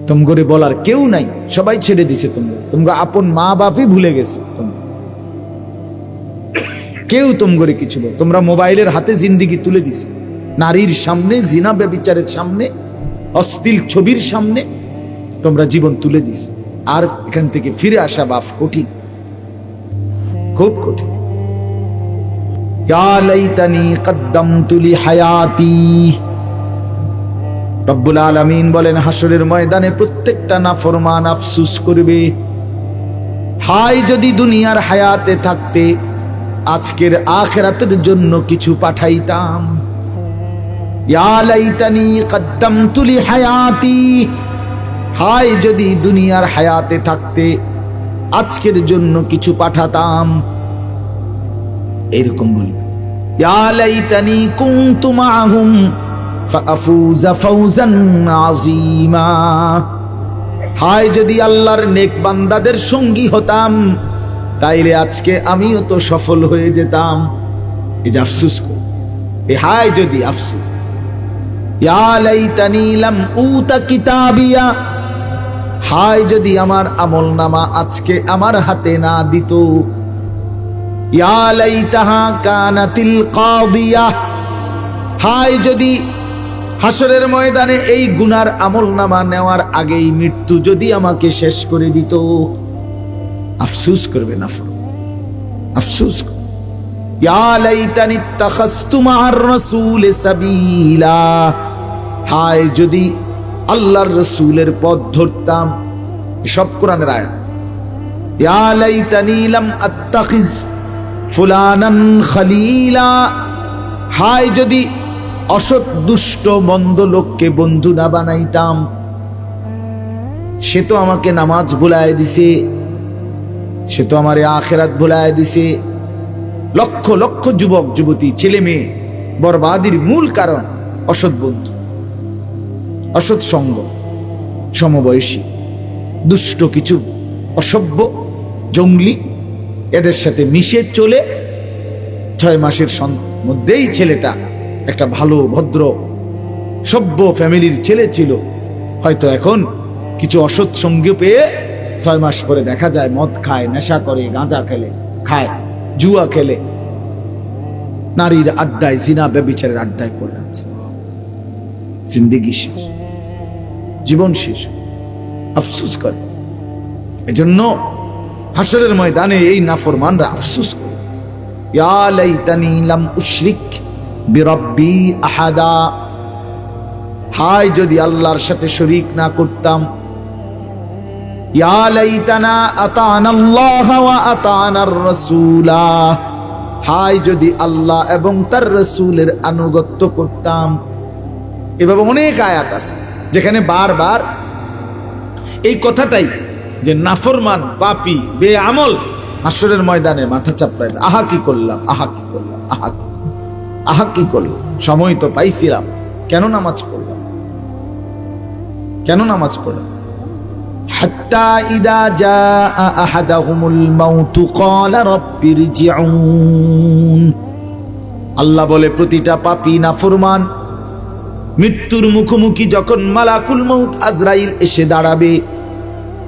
তোমগরে বলার কেউ নাই, সবাই ছেড়ে দিছে। তোমরা আপন মা বাপই ভুলে গেছে। কেউ তোমগরে কিছু বল, তোমরা মোবাইলের হাতে জিন্দিগি তুলে দিছো, নারীর সামনে, জিনা ব্যভিচারের সামনে, অশ্লীল ছবির সামনে তোমরা জীবন তুলে দিছো। আর এখান থেকে ফিরে আসা বাপ কঠিন, খুব কঠিন। ইয়া লাইতানি কদ্দামতু লিহায়াতি। রব্বুল আলামিন বলেন, হাসরের ময়দানে প্রত্যেকটা নাফরমান আফসোস করবে, হায় যদি দুনিয়ার হায়াতে থাকতে আজকের আখিরাতের জন্য কিছু পাঠাইতাম। ইয়া লাইতানি কদ্দামতু লিহায়াতি, হায় যদি দুনিয়ার হায়াতে থাকতে আজকের জন্য কিছু পাঠাতাম। এরকম বলবে, ইয়া লাইতানি কুনতু মাআহুম ফাআফুযা ফাওজান আযীমা, হায় যদি আল্লাহর নেক বান্দাদের সঙ্গী হতাম, তাইলে আজকে আমিও তো সফল হয়ে যেতাম। এই যে আফসোস করে, এ হায় যদি আফসোস। ইয়া লাইতানি লাম উতা কিতাবিয়া, হায় যদি আমার আমলনামা আজকে আমার হাতে না দিত। ইয়া লাইতাহা কানাতিল কাদিয়া, হায় যদি হাসরের ময়দানে এই গুনার আমলনামা নেওয়ার আগেই মৃত্যু যদি আমাকে শেষ করে দিত। আফসোস করবে না, আফসোস। ইয়া লাইতানি ইত্তাখাযতু মা'আর রাসূল সাবিলা, হায় যদি আল্লাহর রাসূলের পথ ধরতাম। সব কোরআনের আয়াত। ইয়া লাইতানি লাম আত্তাখিজ ফুলানান খলিলা, হায় যদি অসৎ দুষ্ট মন্দ লোককে বন্ধু না বানাইতাম। সে তো আমাকে নামাজ ভুলায় দিছে, সে তো আমারে আখিরাত ভুলায় দিছে। লক্ষ লক্ষ যুবক যুবতী ছেলে মেয়ে বরবাদির মূল কারণ অসৎ বন্ধু, অসৎ সঙ্গ, সমবয়সী দুষ্ট কিছু অসভ্য জঙ্গলি এদের সাথে মিশে চলে 6 মাসের মধ্যেই ছেলেটা একটা ভালো ভদ্র সভ্য ফ্যামিলির ছেলে ছিল, হয়তো এখন কিছু অসৎ সঙ্গী পেয়ে 6 মাস পরে দেখা যায় মদ খায়, নেশা করে, গাঁজা খেলে, খায়, জুয়া খেলে, নারীর আড্ডায়, জিনা ব্যভিচারের আড্ডায় পড়ে আছে। জিন্দেগি শেষ, জীবন শেষ, আফসোস করে। এজন্য হাসরের ময়দানে এই নাফরমানরা আফসোস করে, ইয়া লাইতানি লাম উশরিক বিরব্বি আহাদা, হায় যদি আল্লাহর সাথে শরীক না করতাম। ইয়া লাইতানা আতানাল্লাহ ওয়া আতানার রাসূলা, হায় যদি আল্লাহ এবং তার রাসূলের আনুগত্য করতাম। এভাবে অনেক আয়াত আছে যেখানে বারবার এই কথাটাই, যে নাফরমান পাপী বেআমল হাসরের ময়দানে মাথা চাপড়ায়, আহা কি করলাম, আহা কি করলাম, আহা কি করলাম, সময় তো পাইছিলাম, কেন নামাজ পড়লাম, কেন নামাজ পড়লাম। হাত্তা ইদা জাআ আহাদাহুমুল মাউতু ক্বালা রাব্বিরজিউন, আল্লাহ বলে প্রতিটা পাপী নাফরমান মৃত্যুর মুখোমুখি যখন মালাকুল মউত আজরাইল এসে দাঁড়াবে,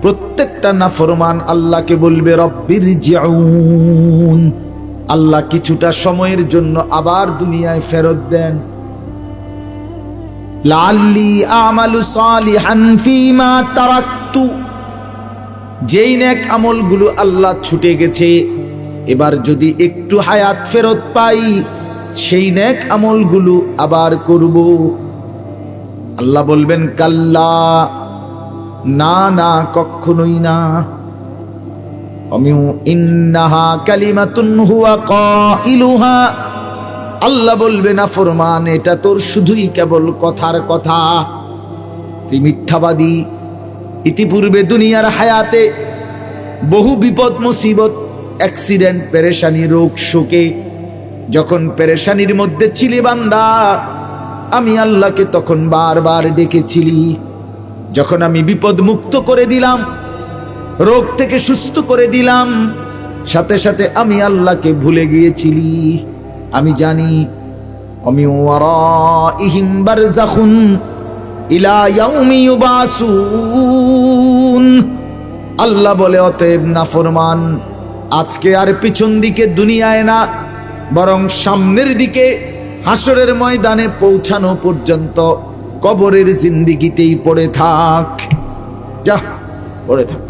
প্রত্যেকটা নাফরমান আল্লাহকে বলবে রব্বিরজিউন, আল্লাহ কিছুটা সময়ের জন্য আবার দুনিয়ায় ফেরত দেন। লাআল্লি আমালু সালিহান ফীমা তারাকতু, যেই নেক আমলগুলো আল্লাহ ছুটে গেছে, এবার যদি একটু হায়াত ফেরত পাই সেই নেক আমলগুলো আবার করব। আল্লাহ বলবেন কাল্লা, না না, কখনোই না। ইন্নাহা কালিমাতুন হুয়া কাইলুহা, আল্লাহ বলবে না ফরমান, এটা তোর শুধুই কেবল কথার কথা, তুই মিথ্যাবাদী। ইতিপূর্বে দুনিয়ার হায়াতে বহু বিপদ মুসিবত, অ্যাক্সিডেন্ট, পেরেশানি, রোগ শোকে যখন পেরেশানির মধ্যে ছিলি বান্দা, আমি আল্লাহকে তখন বারবার ডেকেছিলি। যখন আমি বিপদ মুক্ত করে দিলাম, রোগ থেকে সুস্থ করে দিলাম, সাথে সাথে আমি আল্লাহকে ভুলে গিয়েছিলি। আমি জানি, আমি ওয়ারাইহিম বারযাখুন ইলা ইয়াউমি ইউবাসুন। আল্লাহ বলে অতএব নাফরমান আজকে আর পিছন দিকে দুনিয়ায় না, বরং সামনের দিকে হাসরের ময়দানে পৌঁছানো পর্যন্ত কবরের জিন্দেগিতেই পড়ে থাক। যা পড়ে থাক।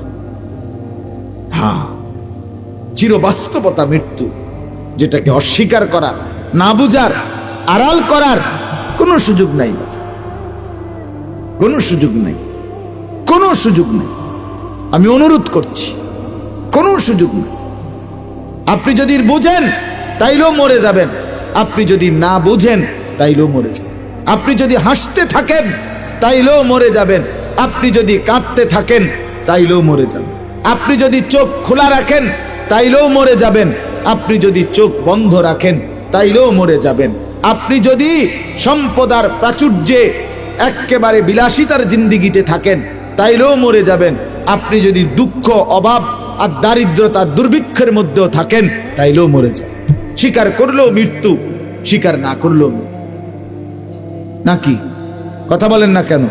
হ্যাঁ, চিরবাস্তবতা মৃত্যু, যেটাকে অস্বীকার করার, না বুঝার, আড়াল করার কোনো সুযোগ নাই, কোনো সুযোগ নাই, কোনো সুযোগ নাই। আমি অনুরোধ করছি, কোনো সুযোগ নেই। আপনি যদি বুঝেন তাইলেও মরে যাবেন, আপনি যদি না বুঝেন তাইলেও মরে যাবেন। আপনি যদি হাসতে থাকেন তাইলেও মরে যাবেন, আপনি যদি কাঁদতে থাকেন তাইলেও মরে যাবেন। আপনি যদি চোখ খোলা রাখেন তাইলেও মরে যাবেন, আপনি যদি চোখ বন্ধ রাখেন তাইলেও মরে যাবেন। আপনি যদি সম্পদার প্রাচুর্যে একেবারে বিলাসিতার জিন্দিগিতে থাকেন তাইলেও মরে যাবেন। আপনি যদি দুঃখ, অভাব আর দারিদ্রতা, দুর্ভিক্ষের মধ্যেও থাকেন তাইলেও মরে যাবেন। স্বীকার করলেও মৃত্যু, স্বীকার না করলেও মৃত্যু। নাকি কথা বলেন না কেন?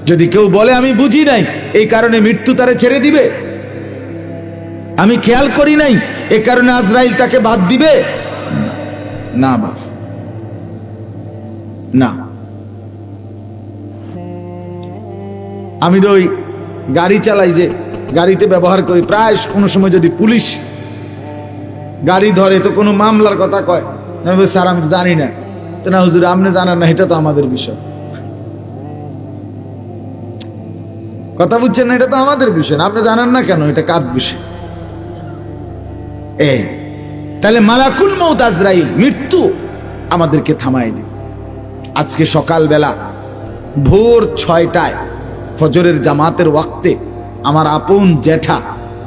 যদি কেউ বলে আমি বুঝি নাই এই কারণে মৃত্যু তারে ছেড়ে দিবে, আমি খেয়াল করি নাই এই কারণে আজরাইল তাকে বাদ দিবে, না বাপ, না। আমি তো ওই গাড়ি চালাই, যে গাড়িতে ব্যবহার করি, প্রায় কোনো সময় যদি পুলিশ গাড়ি ধরে তো কোনো মামলার কথা কয়, আমি বলি স্যার আমি জানি না। তো না হুজুর আপনি জানেন না, এটা তো আমাদের বিষয়। কথা বুঝছেন না? এটা তো আমাদের বিষয় না, আপনি জানেন না কেন? এটা কার বিষয়? তাহলে মালাকুল মউত আজরাইল, মৃত্যু আমাদেরকে থামায় দিবে। আজকে সকালবেলা ভোর 6টায় ফজরের জামাতের ওয়াক্তে আমার আপন জ্যাঠা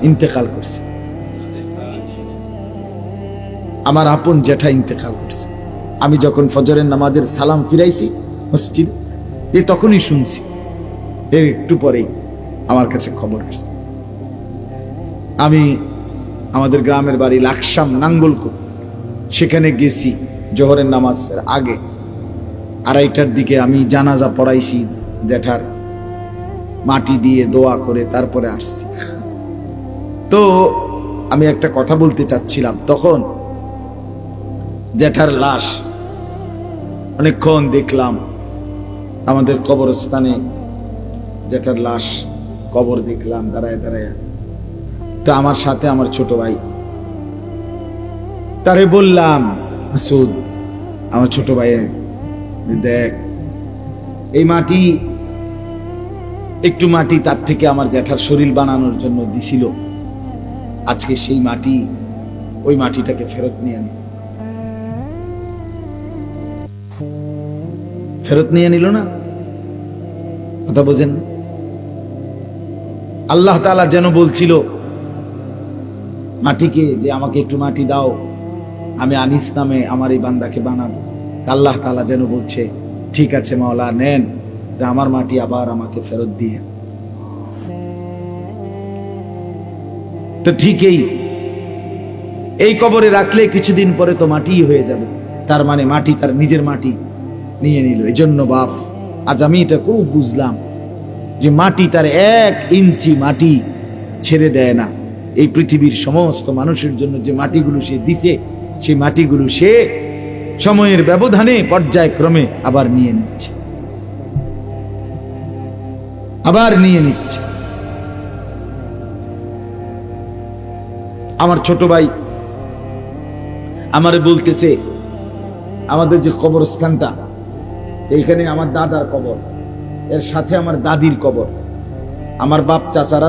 ইন্তেকাল করছে। আমার আপন জ্যাঠা ইন্তেকাল করছে। আমি যখন ফজরের নামাজের সালাম ফিরাইছি মসজিদ, তখনই শুনছি, এর একটু পরেই আমার কাছে খবর আসছে। আমি আমাদের গ্রামের বাড়ি লাকসাম নাঙ্গলকোট, সেখানে গেছি জোহরের নামাজের আগে 2:30টার দিকে। আমি জানাজা পড়াইছি জ্যাঠার, মাটি দিয়ে দোয়া করে তারপরে আসছি। তো আমি একটা কথা বলতে চাচ্ছিলাম, তখন জ্যাঠার লাশ অনেকক্ষণ দেখলাম আমাদের কবরস্থানে, জ্যাঠার লাশ কবর দেখলাম দাঁড়ায় দাঁড়ায়। তো আমার সাথে আমার ছোট ভাই, তারে বললাম মাসুদ, আমার ছোট ভাইয়ের, দেখ এই মাটি, একটু মাটি তার থেকে আমার জ্যাঠার শরীর বানানোর জন্য দিছিল, আজকে সেই মাটি, ওই মাটিটাকে ফেরত নিয়ে নিল। ফেরত নিয়ে নিল না? কথা বোঝেন? আল্লাহ তাআলা যেন বলছিল মাটিকে যে আমাকে একটু মাটি দাও, আমি আনিস নামে আমার এই বান্দাকে বানাবো। আল্লাহ তাআলা যেন বলছে ঠিক আছে মাওলা, নেন, আমার মাটি আবার আমাকে ফেরত দিয়ে। তো ঠিকই এই কবরে রাখলে কিছুদিন পরে তো মাটি হয়ে যাবে, তার মানে মাটি তার নিজের মাটি নিয়ে নিল। এই জন্য বাপ, আজ আমি এটা খুব বুঝলাম যে মাটি তার 1 ইঞ্চি মাটি ছেড়ে দেয় না। এই পৃথিবীর সমস্ত মানুষের জন্য যে মাটিগুলো সে দিছে, সেই মাটিগুলো সে সময়ের ব্যবধানে পর্যায়ক্রমে আবার নিয়ে নিচ্ছে, আবার নিয়ে নিচ্ছে। আমার ছোট ভাই আমারে বলতেছে, আমাদের যে কবরস্থানটা, এইখানে আমার দাদার কবর, এর সাথে আমার দাদির কবর, আমার বাপ চাচারা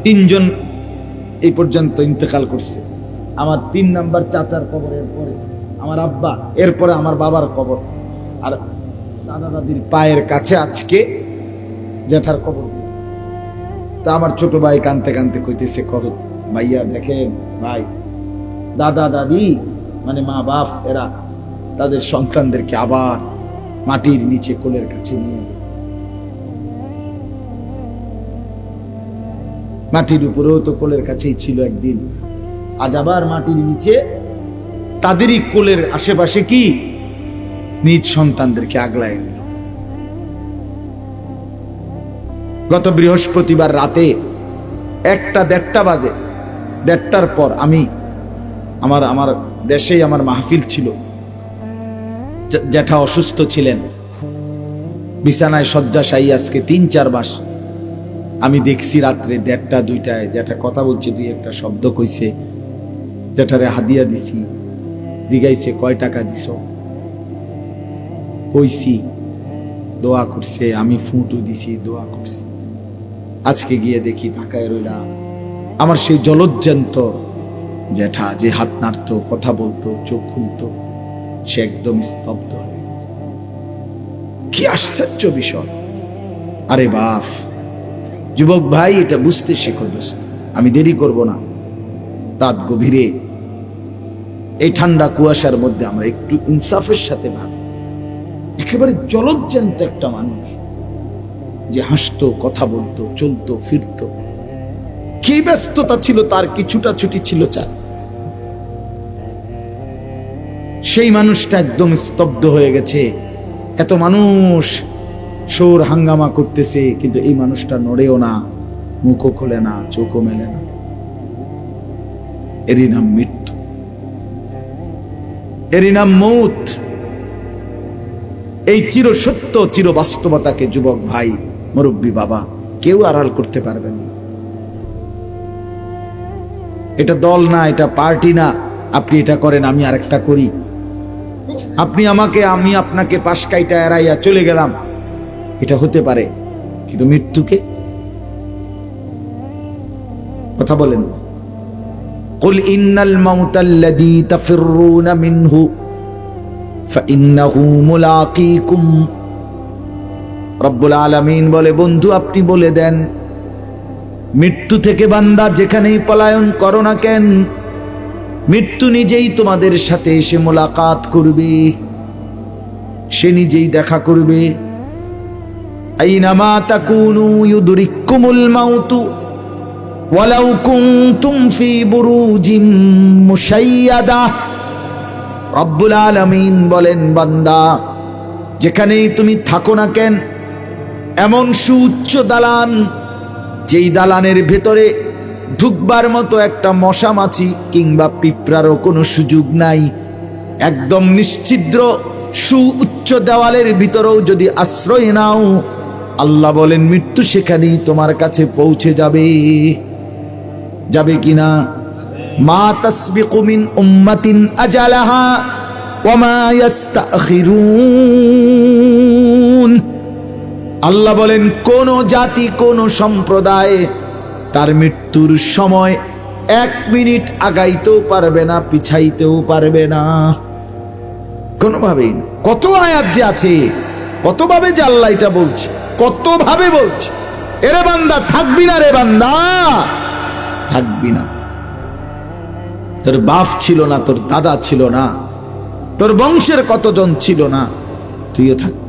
3জন এই পর্যন্ত ইন্তেকাল করছে। আমার 3 নাম্বার চাচার কবরের পরে আমার আব্বা, এরপরে আমার বাবার কবর, আর দাদা দাদির পায়ের কাছে আজকে জ্যাঠার কবর। তা আমার ছোট ভাই কানতে কানতে কইতেছে, ভাইয়া দেখেন ভাই, দাদা দাদি মানে মা বাপ, এরা তাদের সন্তানদেরকে আবার মাটির নিচে কোলের কাছে নিয়ে, মাটির উপরেও তো কোলের কাছেই ছিল একদিন, আজ আবার মাটির নিচে তাদেরই কোলের আশেপাশে কি নিজ সন্তানদেরকে আগলায় নিল। গত বৃহস্পতিবার রাতে 1টা-1:30 বাজে, 1:30টার পর আমি আমার দেশেই আমার মাহফিল ছিল। জ্যাঠা অসুস্থ ছিলেন, বিছানায় শয্যাশায়ী আজকে 3-4 মাস। আমি দেখছি রাত্রে 1:30-2টায় জ্যাঠা কথা বলছে, 2-1টা শব্দ কইছে। জ্যাঠারে হাদিয়া দিছি, জিগাইছে কয় টাকা দিছ, কইছি, দোয়া করছে, আমি ফুঁটু দিছি, দোয়া করছি। আজকে গিয়ে দেখি তাকায় রইলাম, আমার সেই জলজ্জান্ত জ্যাঠা যে হাত নাড়তো, কথা বলতো, চোখ খুলতো, সে একদম স্তব্ধ হয়ে গেছে। কি আশ্চর্য বিষয়! আরে বাপ, যুবক ভাই, এটা বুঝতে শেখো দোস্ত। আমি দেরি করব না। রাত গভীরে এই ঠান্ডা কুয়াশার মধ্যে আমরা একটু ইনসাফের সাথে ভাবি, একেবারে জলজ্জান্ত একটা মানুষ যে হাসতো, কথা বলতো, চলতো, ফিরতো, কি ব্যস্ততা ছিল তার, কিছুটা ছুটি ছিল চার। সেই মানুষটা একদম স্তব্ধ হয়ে গেছে। এত মানুষ শোর হাঙ্গামা করতেছে, কিন্তু এই মানুষটা নড়েও না, মুখও খোলে না, চোখও মেলে না। এরই নাম মৃত্যু, এরই নাম মৌত। এই চির সত্য, চির বাস্তবতাকে যুবক ভাই, মুরব্বী বাবা, কেউ আড়াল করতে পারবে না। এটা দল না, এটা পার্টি না। আপনি এটা করেন, আমি আরেকটা করি। আপনি আমাকে, আমি আপনাকে পাশ কাইটা এড়াইয়া চলে গেলাম, এটা হতে পারে, কিন্তু মৃত্যুকে কথা বলেন। কুল ইন্নাল মাউতাল্লাযী তাফিররুনা মিনহু ফাইন্নাহু মুলাকীকুম। রব্বুল আলামিন বলে, বন্ধু আপনি বলে দেন, মৃত্যু থেকে বান্দা যেখানেই পলায়ন করো না কেন, মৃত্যু নিজেই তোমাদের সাথে এসে মোলাকাত করবে, সে নিজেই দেখা করবে। আইনামা তাকুনু ইউদরিকুমুল মাউতু ওয়ালাউ কুনতুম ফি বুরুজিম মুশাইয়াদা। রব্বুল আলামিন বলেন, বান্দা যেখানেই তুমি থাকো না কেন, এমন সুউচ্চ দালান, যেই দালানের ভেতরে ঢুকবার মতো একটা মশা মাছি কিংবা পিঁপড়ারও কোনো সুযোগ নাই, একদম নিশ্ছিদ্র সুউচ্চ দেওয়ালের ভিতরেও যদি আশ্রয় নাও, আল্লাহ বলেন মৃত্যু সেখানেই তোমার কাছে পৌঁছে যাবে। যাবে কিনা? মা তাসবিকু মিন উম্মাতিন আজালাহা ওয়া মা ইস্তাখিরুন। আল্লাহ বলেন কোন জাতি, কোন সম্প্রদায় তার মৃত্যুর সময় 1 মিনিট আগাইতেও পারবে না, পিছাইতেও পারবে না, কোনোভাবেই না। কত আয়াত যে আছে, কতভাবে যে আল্লাহ এটা বলছে, কতভাবে বলছে, এরে বান্দা থাকবি না, রে বান্দা থাকবি না। তোর বাপ ছিল না, তোর দাদা ছিল না, তোর বংশের কতজন ছিল না, তুইও থাকবি।